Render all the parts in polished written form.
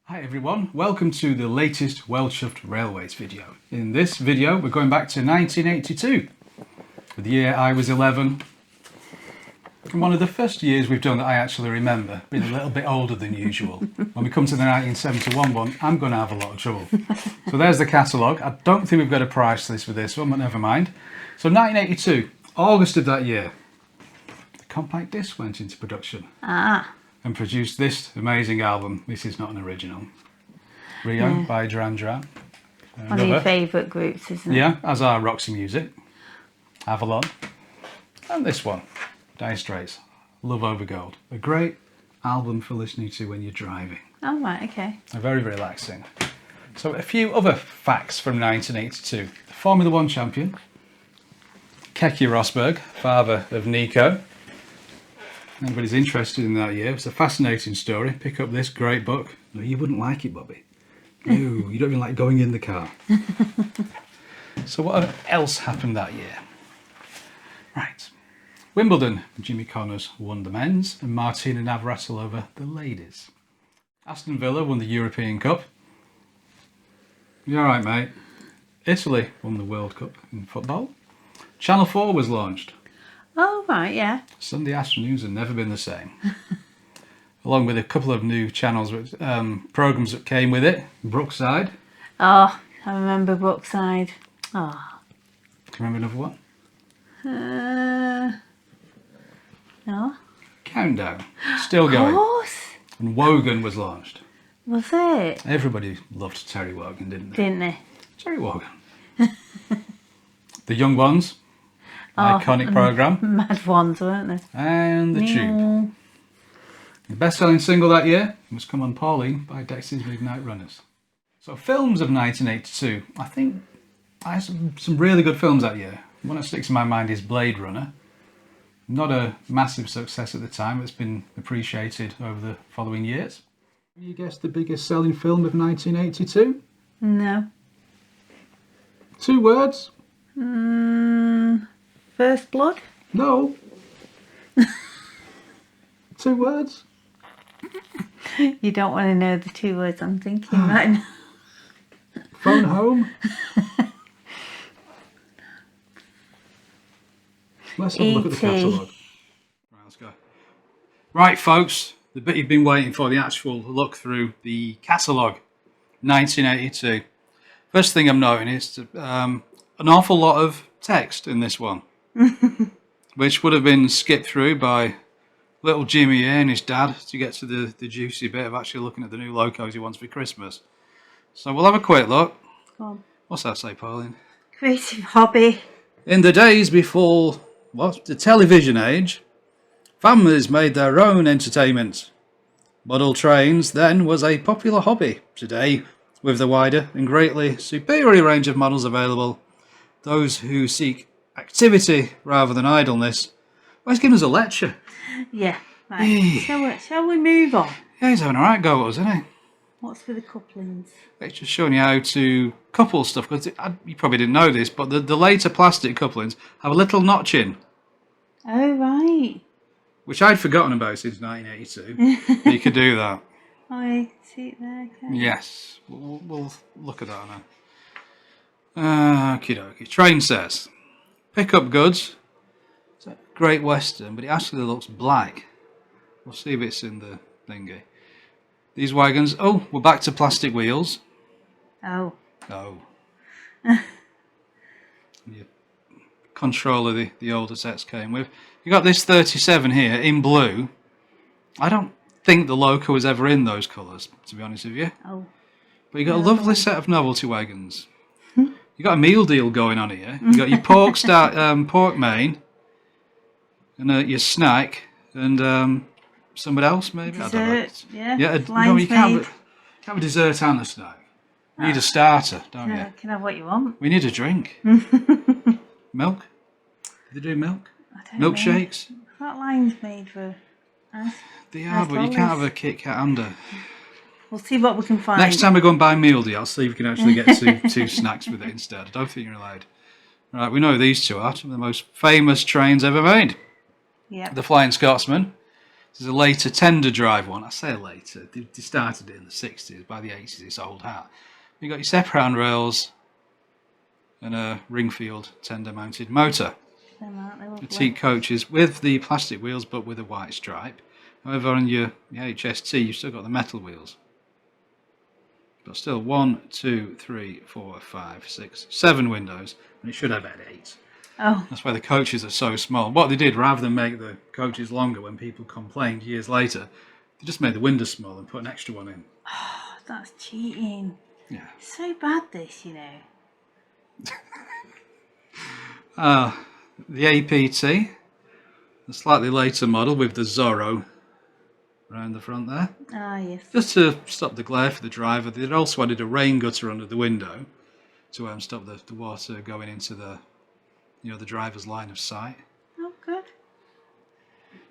Hi everyone, welcome to the latest Well-Chuffed Railways video. In this video we're going back to 1982, the year I was 11, and one of the first years we've done that I actually remember, being a little bit older than usual. When we come to the 1971 one, I'm going to have a lot of trouble. So there's the catalogue. I don't think we've got a price list for this one, but never mind. So 1982, August of that year, the compact disc went into production. And produced this amazing album. This is not an original. Rio by Duran Duran. One of your favourite groups, isn't it? Yeah, as are Roxy Music, Avalon, and this one, Dire Straits, Love Over Gold. A great album for listening to when you're driving. Oh, right, okay. Very relaxing. So a few other facts from 1982. The Formula One champion, Keke Rosberg, father of Nico. Anybody's interested in that year, it's a fascinating story. Pick up this great book. No, you wouldn't like it, Bobby. No, you don't even like going in the car. So what else happened that year? Right. Wimbledon, Jimmy Connors won the men's and Martina Navratilova the ladies. Aston Villa won the European Cup. You alright, mate? Italy won the World Cup in football. Channel 4 was launched. Oh, right, yeah. Sunday afternoons have never been the same. Along with a couple of new channels, programmes that came with it. Brookside. Oh, I remember Brookside. Oh. Can you remember another one? No. Countdown. Still going. Of course. And Wogan was launched. Was it? Everybody loved Terry Wogan, didn't they? Didn't they? Terry Wogan. The Young Ones. Iconic programme. Mad ones, weren't they? And The Tube. The best-selling single that year was Come On Pauline by Dexys Midnight Runners. So films of 1982. I think I had some really good films that year. One that sticks in my mind is Blade Runner. Not a massive success at the time. It's been appreciated over the following years. Can you guess the biggest selling film of 1982? No. 2 words? First Blood? No. 2 words? You don't want to know the 2 words I'm thinking right now. Phone Home? Let's have a look at the catalogue. Right, let's go. Right, folks, the bit you've been waiting for, the actual look through the catalogue, 1982. First thing I'm noting is an awful lot of text in this one, which would have been skipped through by little Jimmy here and his dad to get to the juicy bit of actually looking at the new locos he wants for Christmas. So we'll have a quick look. Go on. What's that say, Pauline? Creative hobby. In the days before the television age, families made their own entertainment. Model trains then was a popular hobby. Today, with the wider and greatly superior range of models available, those who seek activity rather than idleness, well, he's giving us a lecture. Yeah, right. Shall we move on? Yeah, he's having a right go at us, isn't he? What's for the couplings? It's just showing you how to couple stuff, because you probably didn't know this, but the later plastic couplings have a little notch in. Oh, right. Which I'd forgotten about since 1982. You could do that. Oh, I see it there. Okay. Yes, we'll look at that now. Okie dokie. Train says, pick up goods. It's a Great Western, but it actually looks black. We'll see if it's in the thingy. These wagons, oh, we're back to plastic wheels. Oh. Oh. Your controller the older sets came with. You got this 37 here in blue. I don't think the Loco was ever in those colours, to be honest with you. Oh. But you got a lovely set of novelty wagons. You got a meal deal going on here. You got your pork main, and your snack, and somebody else maybe. Dessert, I don't know. yeah. Yeah. No, you can't have a dessert and a snack. You need a starter, don't you? You can have what you want. We need a drink. Milk? Do they do milk? I don't Milkshakes? know. That line's made for us. They are, but you can't have a Kit Kat and a... We'll see what we can find. Next time we go and buy a meal deal, I'll see if we can actually get two snacks with it instead. I don't think you're allowed. Right, we know who these two are. Some of the most famous trains ever made. Yep. The Flying Scotsman, This is a later tender drive one. I say later. They started it in the 60s. By the 80s, it's old hat. You've got your step-round rails and a Ringfield tender-mounted motor. The teak coaches with the plastic wheels, but with a white stripe. However, on your HST, you've still got the metal wheels. But still, 1, 2, 3, 4, 5, 6, 7 windows, and it should have had 8. Oh. That's why the coaches are so small. What they did, rather than make the coaches longer when people complained years later, they just made the windows small and put an extra one in. Oh, that's cheating. Yeah. So bad, this, you know. The APT, the slightly later model with the Zorro around the front there. Ah, yes. Just to stop the glare for the driver. They'd also added a rain gutter under the window to stop the water going into the the driver's line of sight. Oh, good.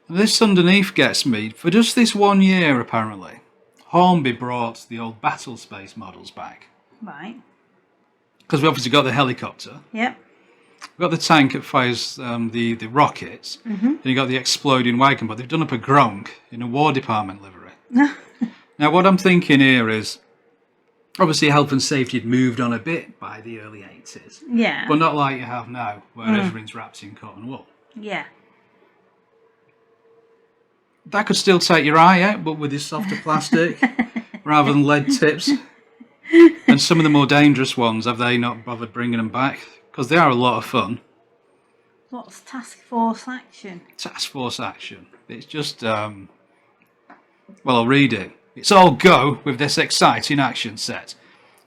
And this underneath gets me. For just this 1 year, apparently, Hornby brought the old battle space models back. Right. Because we obviously got the helicopter. Yep. We've got the tank that fires the rockets. Then you got the exploding wagon, but they've done up a Gronk in a War Department livery. Now, what I'm thinking here is, obviously, health and safety had moved on a bit by the early 80s. Yeah. But not like you have now, where everything's wrapped in cotton wool. Yeah. That could still take your eye out, but with this softer plastic, rather than lead tips. And some of the more dangerous ones, have they not bothered bringing them back? Because they are a lot of fun. What's task force action? Task force action. It's just, well, I'll read it. It's all go with this exciting action set.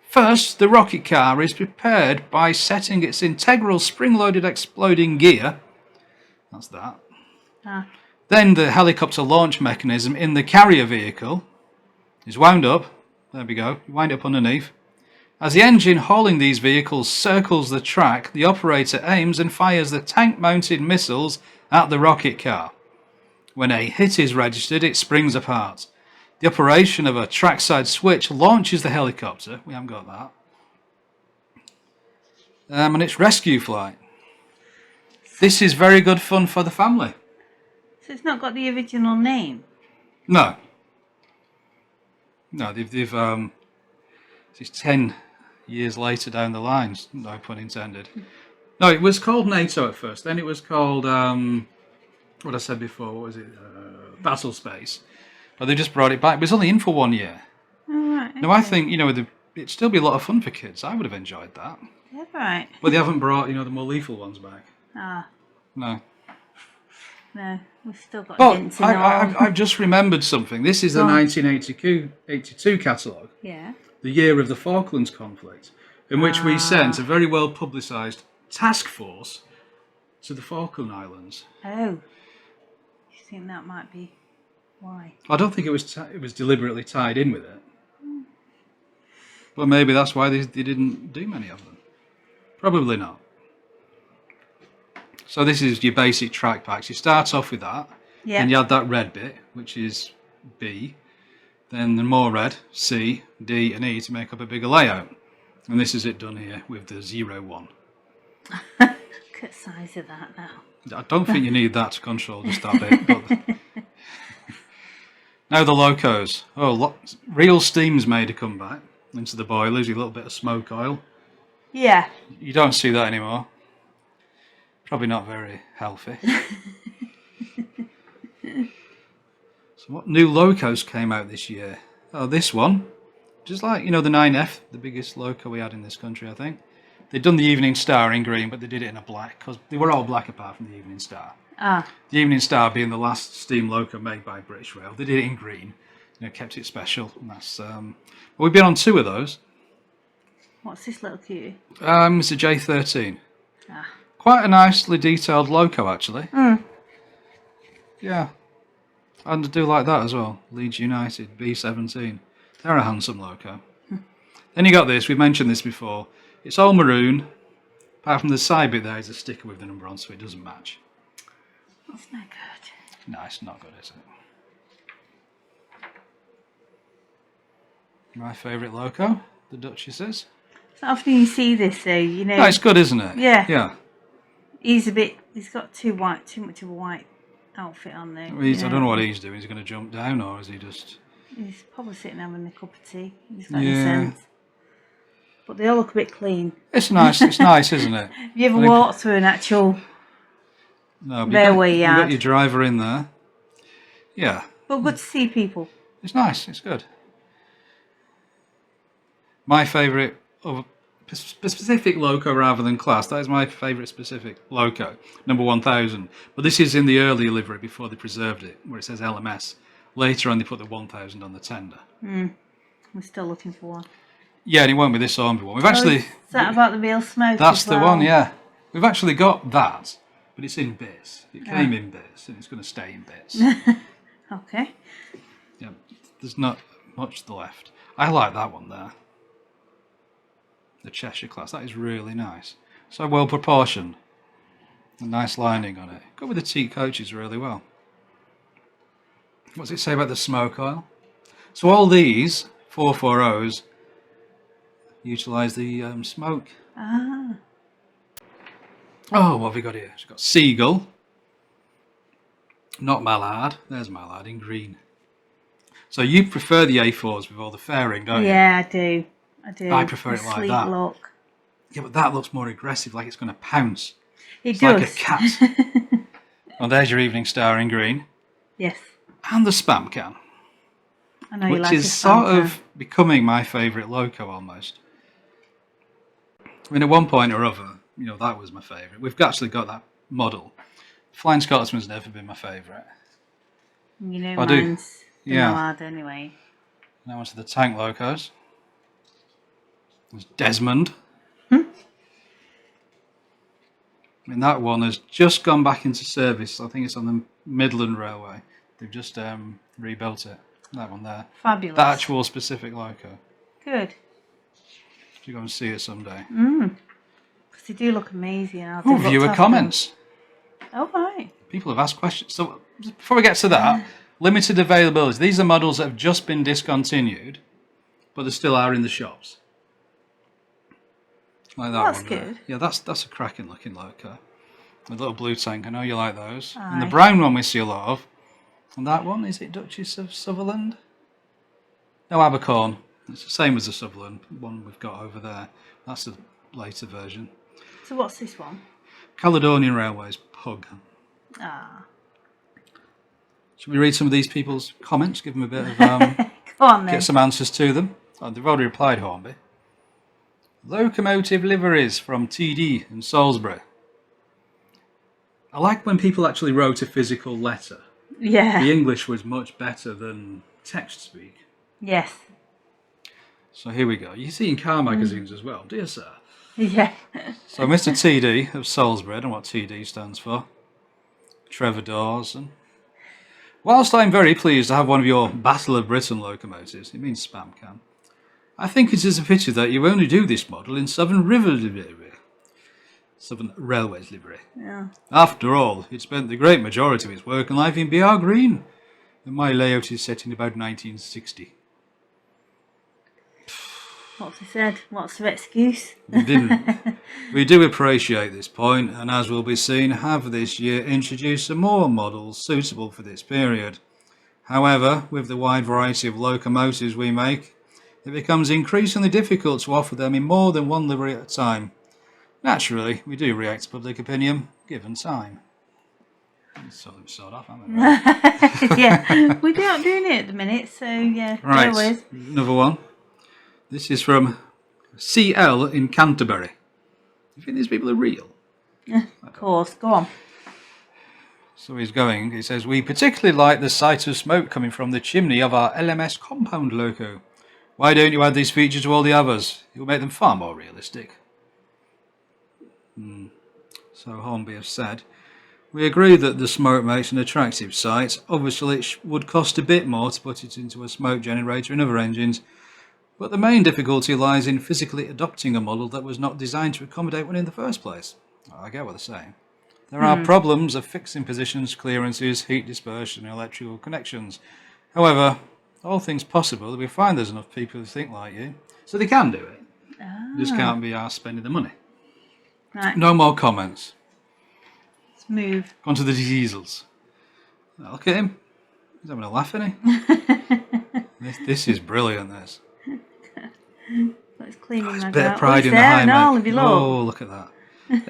First, the rocket car is prepared by setting its integral spring-loaded exploding gear. That's that. Ah. Then the helicopter launch mechanism in the carrier vehicle is wound up. There we go. Wind up underneath. As the engine hauling these vehicles circles the track, the operator aims and fires the tank-mounted missiles at the rocket car. When a hit is registered, it springs apart. The operation of a trackside switch launches the helicopter. We haven't got that. And it's rescue flight. This is very good fun for the family. So it's not got the original name? No. No, they've it's 10 years later down the line, no pun intended. No, it was called NATO at first. Then it was called, what I said before, what was it? Battle Space. But they just brought it back. It was only in for 1 year. Oh, right. Okay. Now, I think, it'd still be a lot of fun for kids. I would have enjoyed that. Yeah, right. But they haven't brought, the more lethal ones back. Ah. No. No, we've still got But dents in all. I've just remembered something. This is the 1982 catalogue. Yeah. The year of the Falklands conflict, in which we sent a very well publicised task force to the Falkland Islands. Oh. You think that might be why? I don't think it was deliberately tied in with it. But maybe that's why they didn't do many of them. Probably not. So this is your basic track packs. You start off with that, and you add that red bit, which is B. Then the more red, C, D and E to make up a bigger layout. And this is it done here with the 01. Look at the size of that now. I don't think you need that to control just that bit. But now the locos. Oh, real steam's made a comeback into the boilers, a little bit of smoke oil. Yeah. You don't see that anymore. Probably not very healthy. So what new locos came out this year? Oh, this one. Just like, the 9F, the biggest loco we had in this country, I think. They'd done the Evening Star in green, but they did it in a black, because they were all black apart from the Evening Star. Ah. The Evening Star being the last steam loco made by British Rail. They did it in green, kept it special. And that's, we've been on 2 of those. What's this little cutie? It's a J13. Ah. Quite a nicely detailed loco, actually. Yeah. And I do like that as well. Leeds United, B17. They're a handsome loco. Then you got this, we've mentioned this before. It's all maroon. Apart from the side bit there is a sticker with the number on, so it doesn't match. That's not good. No, it's not good, is it? My favourite loco, the Duchesses. It's not often you see this though, No, it's good, isn't it? Yeah. Yeah. He's got too much of a white outfit on there. I don't know what he's doing. Is he going to jump down or is he just... He's probably sitting having a cup of tea. He's got any Yeah. sense. But they all look a bit clean. It's nice, isn't it? Have you ever walked through an actual railway you've yard? got your driver in there. Yeah. But good to see people. It's nice, it's good. My favourite of specific loco rather than class, that is my favourite specific loco, number 1000. But this is in the early livery before they preserved it, where it says LMS. Later on they put the 1000 on the tender. We're still looking for one. Yeah, and it won't be this Hornby one. We've actually... Is that about the real smoke? That's as well? the one, yeah. We've actually got that, but it's in bits. It came in bits, and it's going to stay in bits. Okay. Yeah, there's not much left. I like that one there. The Cheshire class. That is really nice. So well proportioned. A nice lining on it. Go with the teak coaches really well. What's it say about the smoke oil? So all these 440s utilise the smoke. Ah. Oh, what have we got here? We've got Seagull. Not Mallard. There's Mallard in green. So you prefer the A4s with all the fairing, don't you? Yeah, I do. I prefer it like that. Look. Yeah, but that looks more aggressive, like it's going to pounce. It It's does. like a cat. Well, there's your Evening Star in green. Yes. And the Spam Can, I know you which like is a sort Spam of becoming my favourite loco almost. I mean, at one point or other, that was my favourite. We've actually got that model. Flying Scotsman's never been my favourite. can. You know I do. mine's the Yeah. Mallard anyway. Now onto the tank locos. There's Desmond. I mean, that one has just gone back into service. I think it's on the Midland Railway. They've just rebuilt it. That one there. Fabulous. The actual specific loco. Good. You go and see it someday. Because they do look amazing. Oh, viewer comments. Oh, right. People have asked questions. So before we get to that, limited availability. These are models that have just been discontinued, but they still are in the shops. Like that That's one there. good. Yeah, that's a cracking looking loco. A little blue tank. I know you like those. And the Aye. brown one we see a lot of. And that one, is it Duchess of Sutherland? No, Abercorn. It's the same as the Sutherland one we've got over there. That's the later version. So what's this one? Caledonian Railways Pug. Ah. Should we read some of these people's comments? Give them a bit of Go on then. get some answers to them. Oh, they've already replied, Hornby. Locomotive liveries from TD in Salisbury. I like when people actually wrote a physical letter. Yeah. The English was much better than text speak. Yes. So here we go. You see in car magazines as well, dear sir. Yeah. So Mr. TD of Salisbury, I don't know what TD stands for. Trevor Dawson. Whilst I'm very pleased to have one of your Battle of Britain locomotives, it means Spam Can, I think it is a pity that you only do this model in Southern Railways livery. Yeah. After all, it spent the great majority of its working life in BR Green, and my layout is set in about 1960. What's he said? What's the excuse? We didn't. We do appreciate this point, and as will be seen, have this year introduced some more models suitable for this period. However, with the wide variety of locomotives we make, it becomes increasingly difficult to offer them in more than one livery at a time. Naturally, we do react to public opinion, given time. Sort off, haven't we? Yeah. We're not doing it at the minute, so yeah. Right, Always. another one. This is from CL in Canterbury. You think these people are real? Of course. Go on. So he says, we particularly like the sight of smoke coming from the chimney of our LMS compound loco. Why don't you add these features to all the others? It will make them far more realistic. So Hornby have said, we agree that the smoke makes an attractive sight. Obviously it would cost a bit more to put it into a smoke generator in other engines, but the main difficulty lies in physically adopting a model that was not designed to accommodate one in the first place. I get what they're saying. There are problems of fixing positions, clearances, heat dispersion and electrical connections. However, all things possible, we find there's enough people who think like you, so they can do it. Just can't be arsed spending the money. Right. No more comments. Let's move. On to the diesels. Oh, look at him. He's having a laugh, isn't he? This is brilliant, this. Let's clean him There's a like bit that. of pride in the there high and all, mech. if you look. Oh, look at that.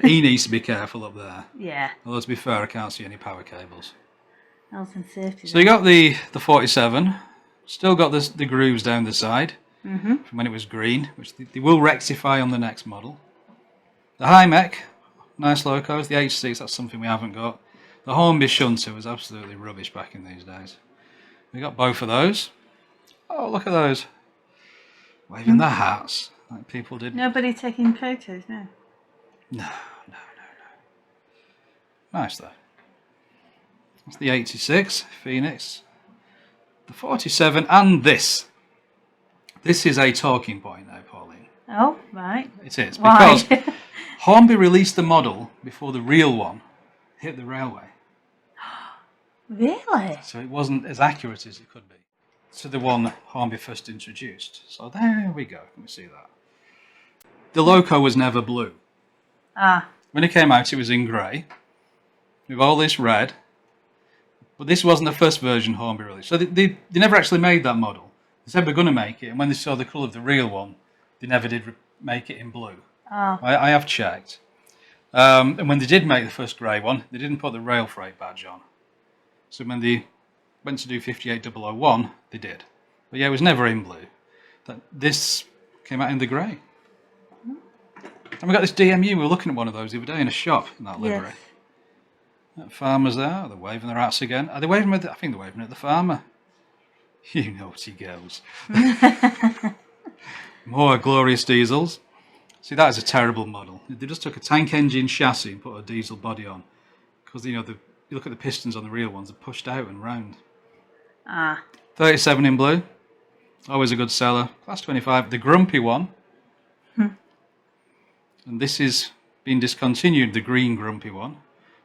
He needs to be careful up there. Yeah. Although, to be fair, I can't see any power cables. Health and safety. So you got the 47. Still got the grooves down the side Mm-hmm. from when it was green, which they will rectify on the next model. The high mech, nice locos. The H6, that's something we haven't got. The Hornby shunter was absolutely rubbish back in these days. We got both of those. Oh, look at those. Waving their hats like people did. Nobody taking photos, no. No. Nice though. That's the 86 Phoenix. The 47 and this. This is a talking point now, Pauline. Oh, right. It is. Why? Because Hornby released the model before the real one hit the railway. Really? So it wasn't as accurate as it could be to the one Hornby first introduced. So there we go. Can we see that? The loco was never blue. Ah. When it came out, it was in grey, with all this red. But this wasn't the first version Hornby released. So they never actually made that model. They said we're going to make it, and when they saw the colour of the real one, they never did make it in blue. Oh. I have checked. And when they did make the first grey one, they didn't put the rail freight badge on. So when they went to do 58001, they did. But yeah, it was never in blue. This came out in the grey. And we got this DMU. We were looking at one of those the other day in a shop in that livery. Yes. Farmers there, they're waving their hats again. Are they waving I think they're waving at the farmer. You naughty girls. More glorious diesels. See, that is a terrible model. They just took a tank engine chassis and put a diesel body on. Because, you look at the pistons on the real ones, they're pushed out and round. Ah. 37 in blue. Always a good seller. Class 25. The grumpy one. And this is being discontinued, the green grumpy one.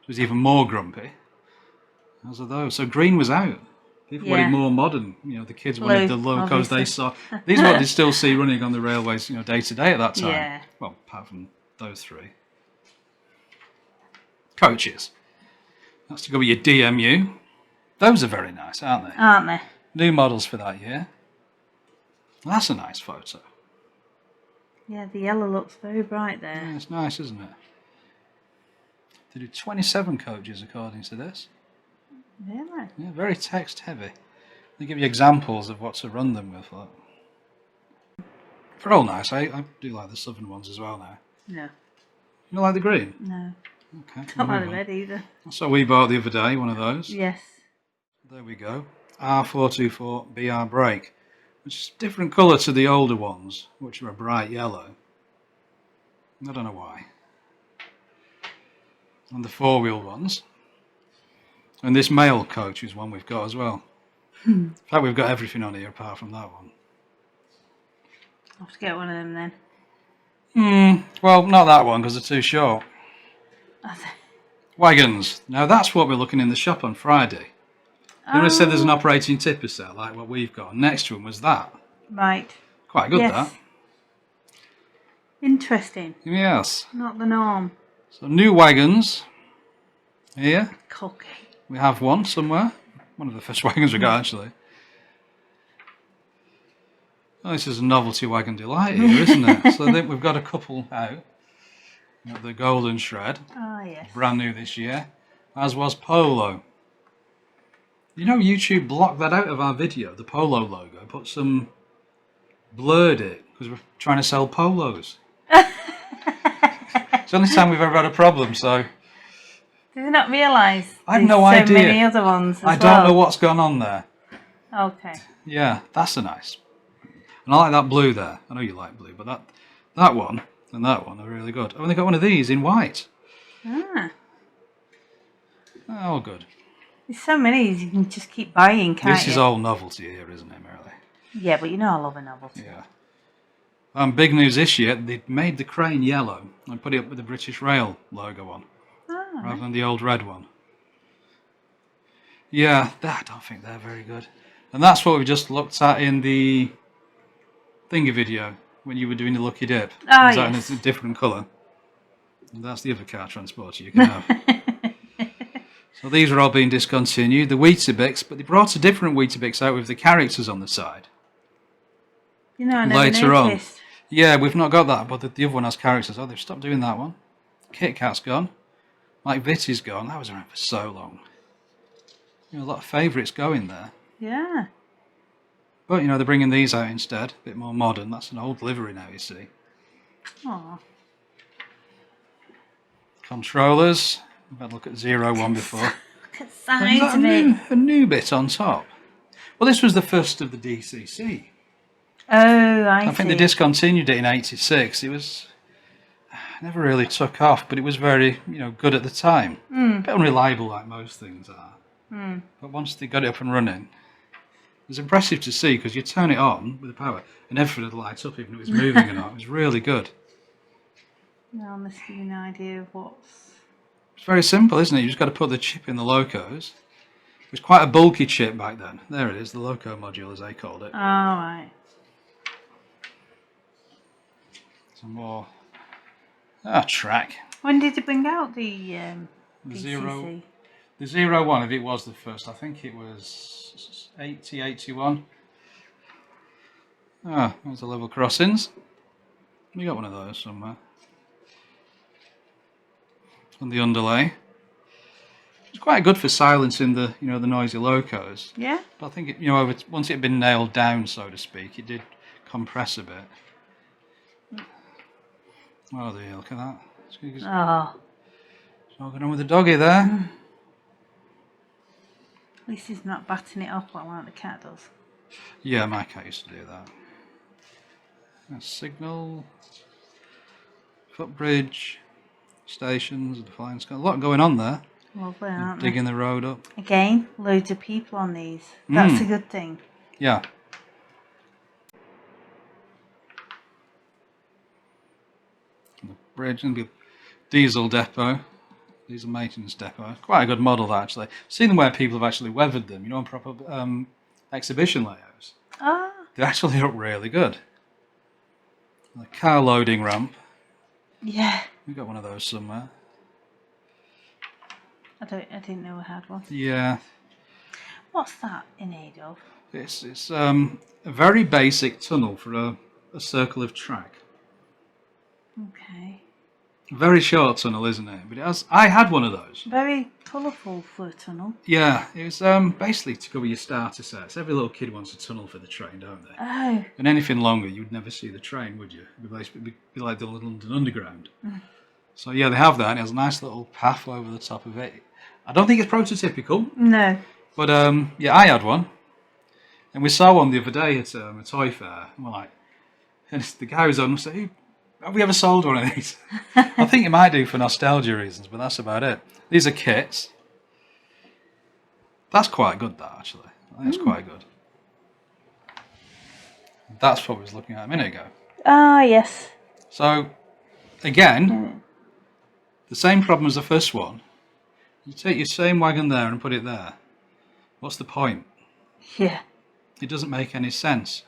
It was even more grumpy. As are those. So green was out. People wanted more modern. The kids wanted the locos they saw. These are what they still see running on the railways, day to day at that time. Yeah. Well, apart from those three. Coaches. That's to go with your DMU. Those are very nice, aren't they? Aren't they? New models for that year. That's a nice photo. Yeah, the yellow looks very bright there. Yeah, it's nice, isn't it? They do 27 coaches according to this. Really? Yeah, very text heavy. They give you examples of what to run them with. Look. They're all nice. I do like the southern ones as well now. No. You don't like the green? No. Okay. Not like the red either. That's what we bought the other day, one of those. Yes. There we go. R424 BR brake, which is a different colour to the older ones, which are a bright yellow. I don't know why. And the four-wheel ones. And this mail coach is one we've got as well. In fact, we've got everything on here apart from that one. I'll have to get one of them then. Well, not that one because they're too short. Wagons. Now that's what we're looking in the shop on Friday. Remember I said there's an operating tipper set like what we've got. Next to them was that. Right. Quite good, yes. that. Interesting. Yes. Not the norm. So new wagons here. Cocky. We have one somewhere. One of the first wagons we got, actually. Oh, this is a novelty wagon delight here, isn't it? So then we've got a couple out. We've got the golden shred. Ah, yes. Brand new this year. As was Polo. YouTube blocked that out of our video, the Polo logo. Put some... blurred it, because we're trying to sell Polos. It's the only time we've ever had a problem, so... Did they not realise I have no so idea. many other ones as I don't know what's gone on there. Okay. Yeah, that's a nice. And I like that blue there. I know you like blue, but that one and that one are really good. I've only got one of these in white. Ah. Oh, good. There's so many you can just keep buying, can't This you? is all novelty here, isn't it, Merrily? Yeah, but you know I love a novelty. Yeah. Big news this year, they made the crane yellow and put it up with the British Rail logo on, rather than the old red one. Yeah, I don't think they're very good. And that's what we just looked at in the thingy video when you were doing the Lucky Dip. Oh, Is that yes. in a different colour? And that's the other car transporter you can have. So these are all being discontinued. The Weetabix, but they brought a different Weetabix out with the characters on the side. You know, I never Later noticed. on. Yeah, we've not got that, but the other one has characters. Oh, they've stopped doing that one. Kit Kat's gone. Mike Vitty's gone. That was around for so long. You know, a lot of favourites going there. Yeah. But, you know, they're bringing these out instead. A bit more modern. That's an old livery now, you see. Aw. Controllers. We've had a look at 01 before. Look at the Is size that of it. a new bit on top? Well, this was the first of the DCC. Oh, I I think they see. discontinued it in '86. It was never really took off, but it was very, you know, good at the time. A bit unreliable, like most things are. But once they got it up and running, it was impressive to see because you turn it on with the power and everything would light up, even if it was moving or not. It was really good. Now I'm just give you an idea of what's. It's very simple, isn't it? You just got to put the chip in the locos. It was quite a bulky chip back then. There it is, the loco module, as they called it. Oh, right. Some more track. When did they bring out the The DCC? The 01, if it was the first, I think it was 80, 81. Ah, there's the level crossings. We got one of those somewhere. And the underlay. It's quite good for silencing the, you know, the noisy locos. Yeah. But I think it, you know, once it had been nailed down, so to speak, it did compress a bit. Oh dear, look at that. Oh. So going on with the doggy there. At least he's not batting it off like the cat does. Yeah, my cat used to do that. A signal, footbridge, stations, the flying sky. A lot going on there. Lovely, aren't they? Digging the road up. Again, loads of people on these. That's a good thing. Yeah. The bridge and the diesel depot. Diesel maintenance depot. Quite a good model, that, actually. Seen them where people have actually weathered them, you know, on proper exhibition layouts. Ah. They actually look really good. The car loading ramp. Yeah. We've got one of those somewhere. I didn't know I had one. Yeah. What's that in aid of? It's a very basic tunnel for a circle of track. Okay. Very short tunnel, isn't it? But it has. I had one of those. Very colourful for a tunnel. Yeah, it was basically to cover your starter sets. Every little kid wants a tunnel for the train, don't they? Oh. And anything longer, you'd never see the train, would you? It'd be like the London Underground. So yeah, they have that, and it has a nice little path over the top of it. I don't think it's prototypical, No. but yeah, I had one. And we saw one the other day at a toy fair, and we're like, and the guy was on and said, have we ever sold one of these? I think you might do for nostalgia reasons, but that's about it. These are kits. That's quite good, that, actually. I think it's quite good. That's what we was looking at a minute ago. Ah, yes. So, again, the same problem as the first one. You take your same wagon there and put it there. What's the point? Yeah. It doesn't make any sense.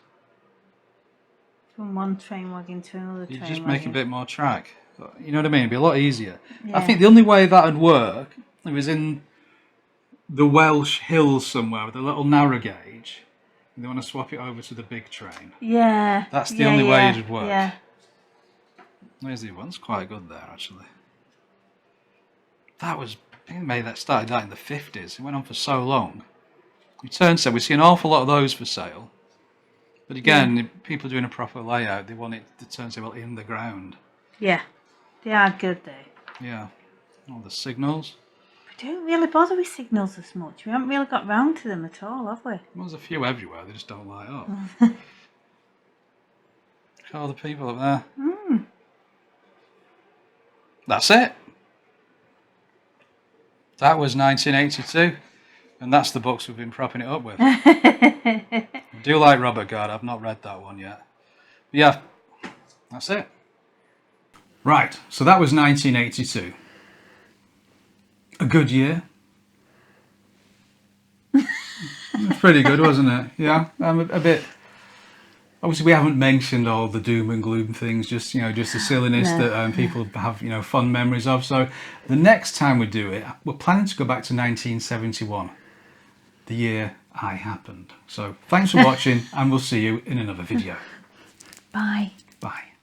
From one train wagon to another You train just wagon. make a bit more track. You know what I mean? It'd be a lot easier. Yeah. I think the only way that would work, it was in the Welsh hills somewhere with a little narrow gauge. And they want to swap it over to the big train. Yeah. That's the only way it would work. Yeah. There's the one's quite good there, actually. That was, I think they started that in the 50s. It went on for so long. It turns out we see an awful lot of those for sale. But again, if people doing a proper layout, they want it to turn out well in the ground. Yeah. They are good though. Yeah. All the signals. We don't really bother with signals as much. We haven't really got round to them at all, have we? Well, there's a few everywhere, they just don't light up. All the people up there. That's it. That was 1982. And that's the books we've been propping it up with. I do like Robert Gard. I've not read that one yet. But yeah, that's it. Right, so that was 1982. A good year. It was pretty good, wasn't it? Yeah, I'm a bit Obviously, we haven't mentioned all the doom and gloom things, just just the silliness No. that people have fun memories of. So the next time we do it, we're planning to go back to 1971, the year I happened. So thanks for watching, and we'll see you in another video. Bye. Bye.